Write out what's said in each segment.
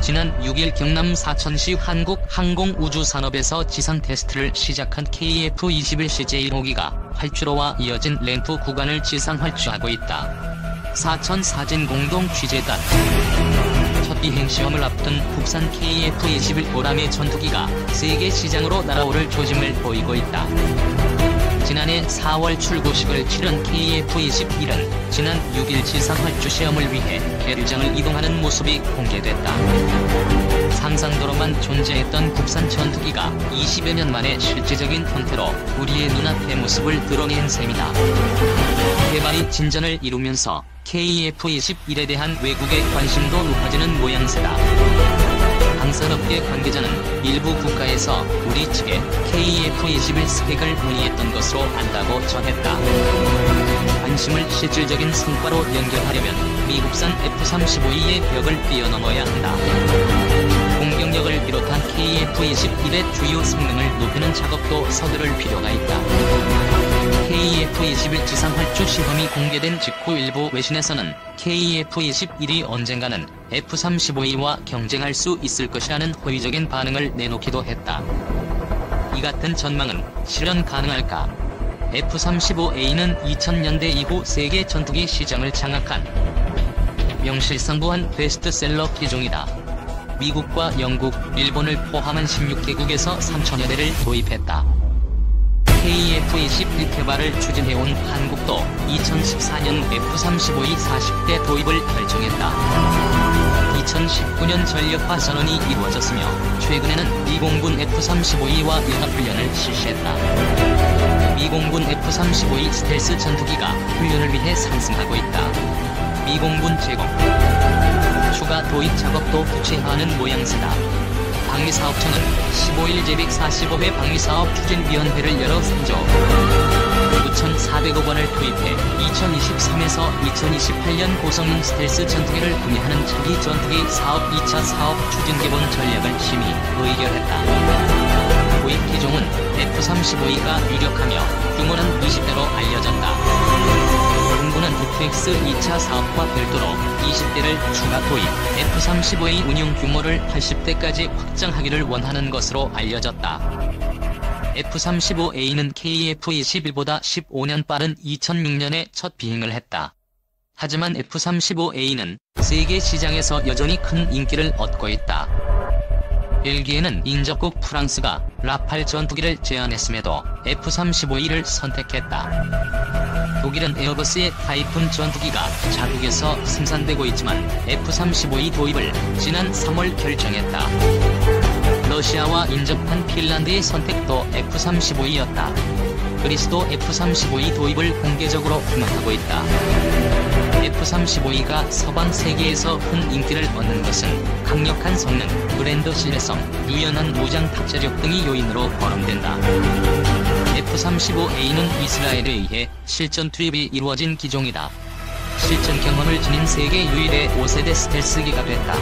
지난 6일 경남 사천시 한국항공우주산업에서 지상 테스트를 시작한 KF-21CJ 호기가 활주로와 이어진 램프 구간을 지상 활주하고 있다. 사천 사진공동 취재단. 첫 비행 시험을 앞둔 국산 KF-21 보람의 전투기가 세계 시장으로 날아오를 조짐을 보이고 있다. 지난해 4월 출고식을 치른 KF-21은 지난 6일 지상 활주 시험을 위해 계류장을 이동하는 모습이 공개됐다. 상상도로만 존재했던 국산 전투기가 20여 년 만에 실제적인 형태로 우리의 눈앞의 모습을 드러낸 셈이다. 개발이 진전을 이루면서 KF-21에 대한 외국의 관심도 높아지는 모양새다. 방산업계 관계자는 일부 국가에서 우리 측에 KF-21 스펙을 문의했던 것으로 안다고 전했다. 관심을 실질적인 성과로 연결하려면 미국산 F-35E의 벽을 뛰어넘어야 한다. 공격력을 비롯한 KF-21의 주요 성능을 높이는 작업도 서두를 필요가 있다. KF-21 지상 활주 시험이 공개된 직후 일부 외신에서는 KF-21이 언젠가는 F-35E와 경쟁할 수 있을 것이라는 호의적인 반응을 내놓기도 했다. 이 같은 전망은 실현 가능할까? F-35A는 2000년대 이후 세계 전투기 시장을 장악한 명실상부한 베스트셀러 기종이다. 미국과 영국, 일본을 포함한 16개국에서 3천여 대를 도입했다. KF-21 개발을 추진해온 한국도 2014년 F-35E 40대 도입을 결정했다. 2019년 전력화 선언이 이루어졌으며 최근에는 미공군 F-35E와 연합훈련을 실시했다. 미공군 F-35E 스텔스 전투기가 훈련을 위해 상승하고 있다. 미공군 제공, 추가 도입 작업도 구체화하는 모양새다. 방위사업청은 15일 제145회 방위사업추진위원회를 열어 3조 9,400억 원을 투입해 2023에서 2028년 고성능 스텔스 전투기를 구매하는 차기 전투기 사업 2차 사업 추진 기본 전략을 심의, 의결했다. 도입 기종은 F-35E가 유력하며 규모는 20대로 알려졌다. 정부는 FX 2차 사업과 별도로 20대를 추가 도입, F-35E 운용 규모를 80대까지 확장하기를 원하는 것으로 알려졌다. F-35A는 KF-21보다 15년 빠른 2006년에 첫 비행을 했다. 하지만 F-35A는 세계 시장에서 여전히 큰 인기를 얻고 있다. 벨기에는 인접국 프랑스가 라팔 전투기를 제안했음에도 F-35E를 선택했다. 독일은 에어버스의 타이푼 전투기가 자국에서 생산되고 있지만 F-35E 도입을 지난 3월 결정했다. 러시아와 인접한 핀란드의 선택도 F-35E였다. 그리스도 F-35E 도입을 공개적으로 희망하고 있다. F-35E가 서방 세계에서 큰 인기를 얻는 것은 강력한 성능, 브랜드 신뢰성, 유연한 무장 탑재력 등이 요인으로 거론된다. F-35A는 이스라엘에 의해 실전 투입이 이루어진 기종이다. 실전 경험을 지닌 세계 유일의 5세대 스텔스기가 됐다.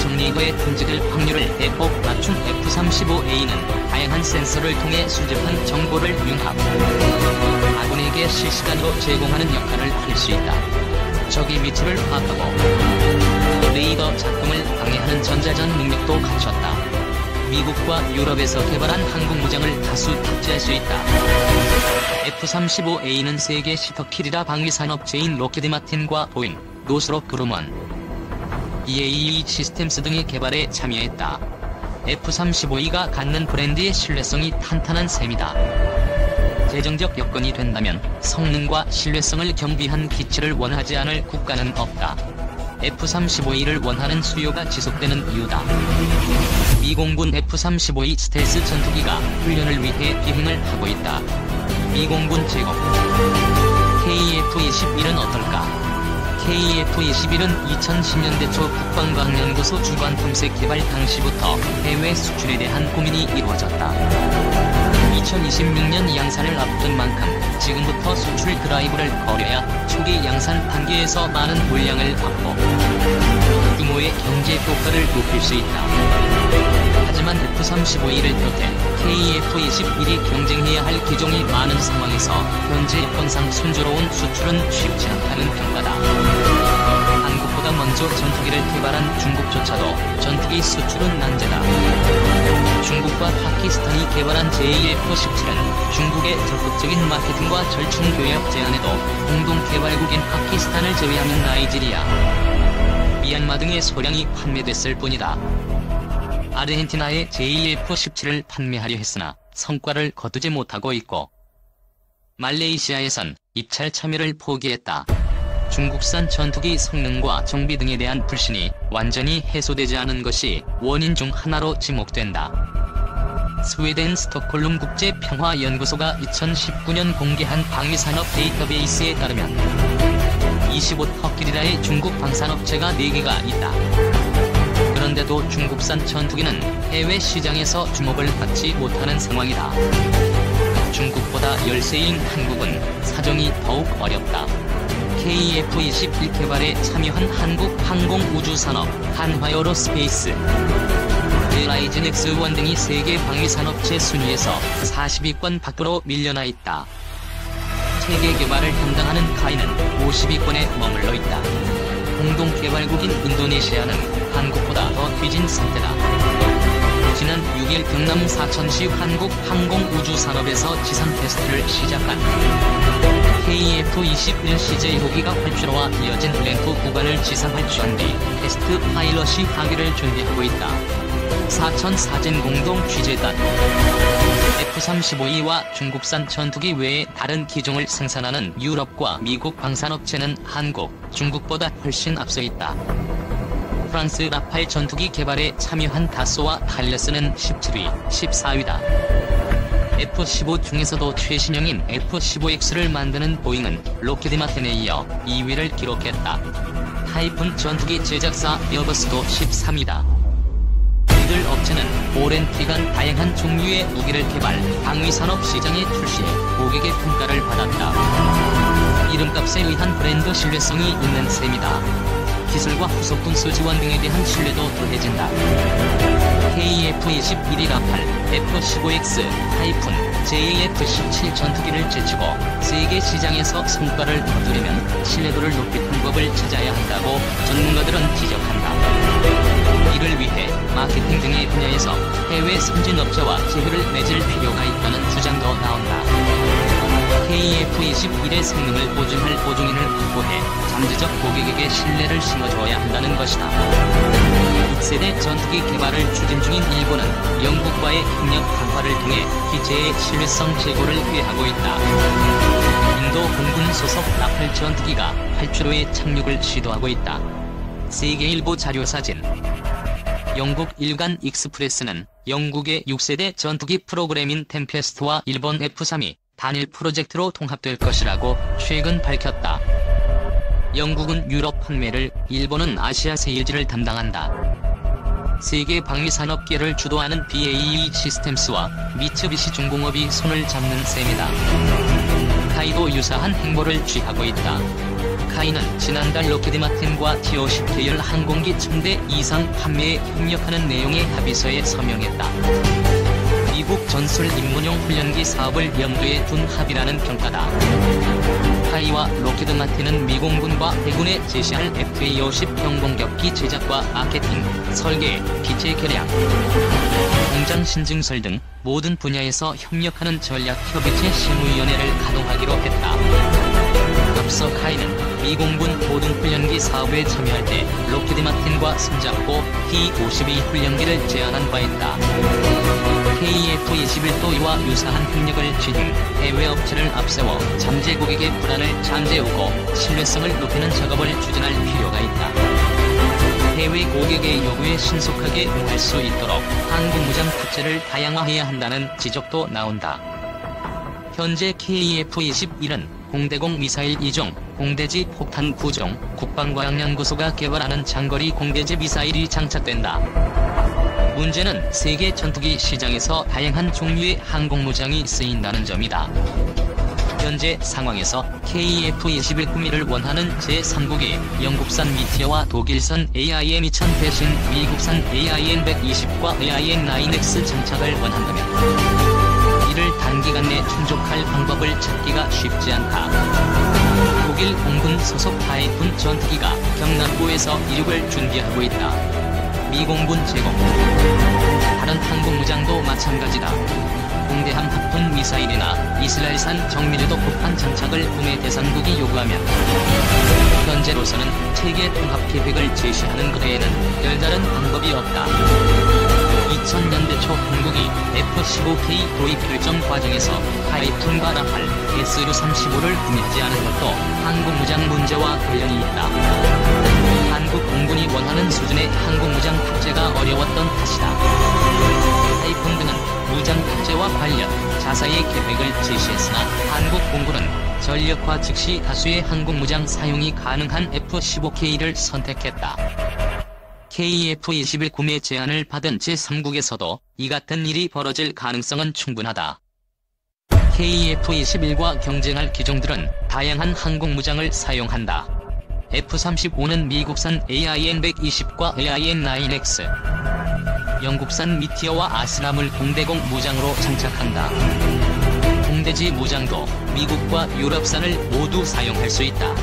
정리후에 탐지될 확률을 대폭 낮춘 F-35A는 다양한 센서를 통해 수집한 정보를 융합, 아군에게 실시간으로 제공하는 역할을 할 수 있다. 적의 위치를 파악하고 레이더 작동을 방해하는 전자전 능력도 갖췄다. 미국과 유럽에서 개발한 항공 무장을 다수 탑재할 수 있다. F-35A는 세계 시터킬이라 방위산업체인 록히드 마틴과 보잉, 노스롭 그루먼, BAE 시스템스 등의 개발에 참여했다. F-35E가 갖는 브랜드의 신뢰성이 탄탄한 셈이다. 재정적 여건이 된다면 성능과 신뢰성을 겸비한 기체를 원하지 않을 국가는 없다. F-35E를 원하는 수요가 지속되는 이유다. 미공군 F-35E 스텔스 전투기가 훈련을 위해 비행을 하고 있다. 미공군 제공. KF-21은 어떨까? KF-21은 2010년대 초 국방과학연구소 주관 탐색 개발 당시부터 해외 수출에 대한 고민이 이루어졌다. 2026년 양산을 앞둔 만큼 지금부터 수출 드라이브를 걸어야 초기 양산 단계에서 많은 물량을 확보, 규모의 경제 효과를 높일 수 있다. 하지만 하지만 F-35E를 비롯해 KF-21이 경쟁해야 할 기종이 많은 상황에서 현재 여건상 순조로운 수출은 쉽지 않다는 평가다. 한국보다 먼저 전투기를 개발한 중국조차도 전투기 수출은 난제다. 중국과 파키스탄이 개발한 JF-17은 중국의 적극적인 마케팅과 절충 교역 제안에도 공동 개발국인 파키스탄을 제외하면 나이지리아, 미얀마 등의 소량이 판매됐을 뿐이다. 아르헨티나에 JF-17을 판매하려 했으나 성과를 거두지 못하고 있고, 말레이시아에선 입찰 참여를 포기했다. 중국산 전투기 성능과 정비 등에 대한 불신이 완전히 해소되지 않은 것이 원인 중 하나로 지목된다. 스웨덴 스톡홀름 국제평화연구소가 2019년 공개한 방위산업 데이터베이스에 따르면 25터키리라의 중국 방산업체가 4개가 있다. 그런데도 중국산 전투기는 해외 시장에서 주목을 받지 못하는 상황이다. 중국보다 열세인 한국은 사정이 더욱 어렵다. KF-21 개발에 참여한 한국항공우주산업, 한화에어로스페이스, 라이즌 X1 등이 세계 방위산업체 순위에서 40위권 밖으로 밀려나 있다. 체계 개발을 담당하는 카이는 50위권에 머물러 있다. 공동 개발국인 인도네시아는 한국보다 더 뒤진 상태다. 지난 6일 경남 사천시 한국항공우주산업에서 지상 테스트를 시작한 KF-21 CJ 호기가 활주로와 이어진 램프 구간을 지상 활주한 뒤 테스트 파일럿이 하기를 준비하고 있다. 사천 사진 공동 취재단. F-35E와 중국산 전투기 외에 다른 기종을 생산하는 유럽과 미국 방산업체는 한국, 중국보다 훨씬 앞서 있다. 프랑스 라팔 전투기 개발에 참여한 다소와 탈레스는 17위, 14위다. F-15 중에서도 최신형인 F-15X를 만드는 보잉은 록히드 마틴에 이어 2위를 기록했다. 타이푼 전투기 제작사 에어버스도 13위다. 이들 업체는 오랜 기간 다양한 종류의 무기를 개발, 방위산업 시장에 출시해 고객의 평가를 받았다. 이름값에 의한 브랜드 신뢰성이 있는 셈이다. 기술과 후속 군수 지원 등에 대한 신뢰도 더해진다. KF-21이 라팔, F-15X, 타이푼, JF-17 전투기를 제치고 세계 시장에서 성과를 거두려면 신뢰도를 높일 방법을 찾아야 한다고 전문가들은 지적한다. 이를 위해 마케팅 등의 분야에서 해외 선진업체와 제휴를 맺을 필요가 있다는 주장도 나온다. KF-21의 성능을 보증할 보증인을 확보해 잠재적 고객에게 신뢰를 심어줘야 한다는 것이다. 6세대 전투기 개발을 추진 중인 일본은 영국과의 협력 강화를 통해 기체의 신뢰성 제고를 꾀하고 있다. 인도 공군 소속 라팔 전투기가 활주로에 착륙을 시도하고 있다. 세계일보 자료사진. 영국 일간 익스프레스는 영국의 6세대 전투기 프로그램인 템페스트와 일본 F-3이 단일 프로젝트로 통합될 것이라고 최근 밝혔다. 영국은 유럽 판매를, 일본은 아시아 세일즈를 담당한다. 세계 방위산업계를 주도하는 BAE 시스템스와 미츠비시 중공업이 손을 잡는 셈이다. 카이도 유사한 행보를 취하고 있다. 카이는 지난달 록히드 마틴과 T-50 계열 항공기 1000대 이상 판매에 협력하는 내용의 합의서에 서명했다. 미국 전술 입문용 훈련기 사업을 염두에 둔 합의라는 평가다. 카이와 록히드 마틴은 미공군과 해군에 제시할 FA-50 경공격기 제작과 마케팅, 설계, 기체 개량, 공장 신증설 등 모든 분야에서 협력하는 전략협의체 실무위원회를 가동하기로 했다. 앞서 카이는 미공군 고등훈련기 사업에 참여할 때 록히드 마틴과 손잡고 T-52 훈련기를 제안한 바 있다. KF-21도와 유사한 협력을 진행, 해외 업체를 앞세워 잠재 고객의 불안을 잠재우고 신뢰성을 높이는 작업을 추진할 필요가 있다. 해외 고객의 요구에 신속하게 응할 수 있도록 항공무장 탑재를 다양화해야 한다는 지적도 나온다. 현재 KF-21은 공대공 미사일 2종, 공대지 폭탄 9종, 국방과학연구소가 개발하는 장거리 공대지 미사일이 장착된다. 문제는 세계 전투기 시장에서 다양한 종류의 항공무장이 쓰인다는 점이다. 현재 상황에서 KF-21 구매를 원하는 제3국이 영국산 미티어와 독일산 AIM-2000 대신 미국산 AIM-120과 AIM-9X 장착을 원한다면 이를 단기간 내 충족할 방법을 찾기가 쉽지 않다. 독일 공군 소속 타이푼 전투기가 경남고에서 이륙을 준비하고 있다. 미 공군 제공. 다른 항공무장도 마찬가지다. 공대함 합품 미사일이나 이스라엘산 정밀유도 폭탄 장착을 구매 대상국이 요구하면 현재로서는 체계 통합 계획을 제시하는 그 외에는 별다른 방법이 없다. 2000년대 초 한국이 F-15K 도입 결정 과정에서 타이푼과 라팔, S-35를 구매하지 않은 것도 항공무장 문제와 관련이 있다. 한국 공군이 원하는 수준의 항공무장 탑재가 어려웠던 탓이다. 타이푼 등은 무장 탑재와 관련 자사의 계획을 제시했으나 한국 공군은 전력화 즉시 다수의 항공무장 사용이 가능한 F-15K를 선택했다. KF-21 구매 제안을 받은 제3국에서도 이 같은 일이 벌어질 가능성은 충분하다. KF-21과 경쟁할 기종들은 다양한 항공무장을 사용한다. F-35는 미국산 AIM-120과 AIM-9X, 영국산 미티어와 아스람을 공대공 무장으로 장착한다. 공대지 무장도 미국과 유럽산을 모두 사용할 수 있다.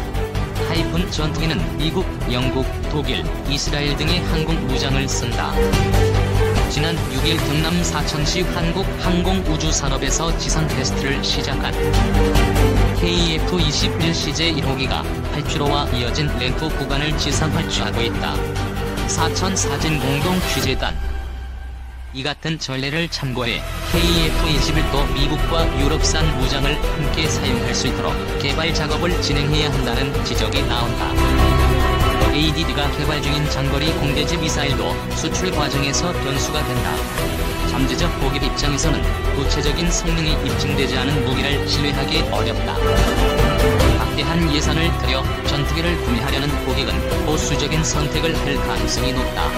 타이푼 전투기는 미국, 영국, 독일, 이스라엘 등의 항공 무장을 쓴다. 지난 6일 경남 사천시 한국항공우주산업에서 지상 테스트를 시작한 KF-21 CJ 1호기가 활주로와 이어진 램프 구간을 지상 활주하고 있다. 사천 사진 공동 취재단. 이 같은 전례를 참고해 KF-21도 미국과 유럽산 무장을 함께 사용할 수 있도록 개발 작업을 진행해야 한다는 지적이 나온다. ADD가 개발 중인 장거리 공대지 미사일도 수출 과정에서 변수가 된다. 잠재적 고객 입장에서는 구체적인 성능이 입증되지 않은 무기를 신뢰하기 어렵다. 막대한 예산을 들여 전투기를 구매하려는 고객은 보수적인 선택을 할 가능성이 높다.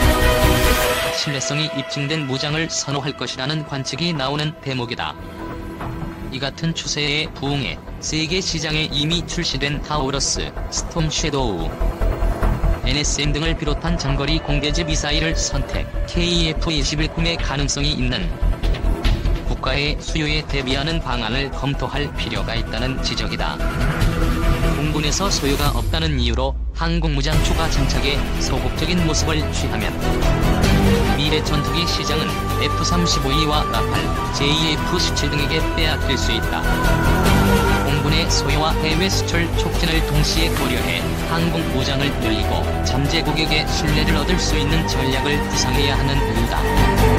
신뢰성이 입증된 무장을 선호할 것이라는 관측이 나오는 대목이다. 이 같은 추세에 부응해 세계 시장에 이미 출시된 타우러스, 스톰 섀도우, NSM 등을 비롯한 장거리 공대지 미사일을 선택, KF-21 구매 가능성이 있는 국가의 수요에 대비하는 방안을 검토할 필요가 있다는 지적이다. 공군에서 소요가 없다는 이유로 항공무장 추가 장착에 소극적인 모습을 취하면 미래 전투기 시장은 F-35E와 라팔, JF-17 등에게 빼앗길 수 있다. 공군의 소요와 해외 수출 촉진을 동시에 고려해 항공무장을 늘리고 잠재 고객의 신뢰를 얻을 수 있는 전략을 구상해야 하는 이유다.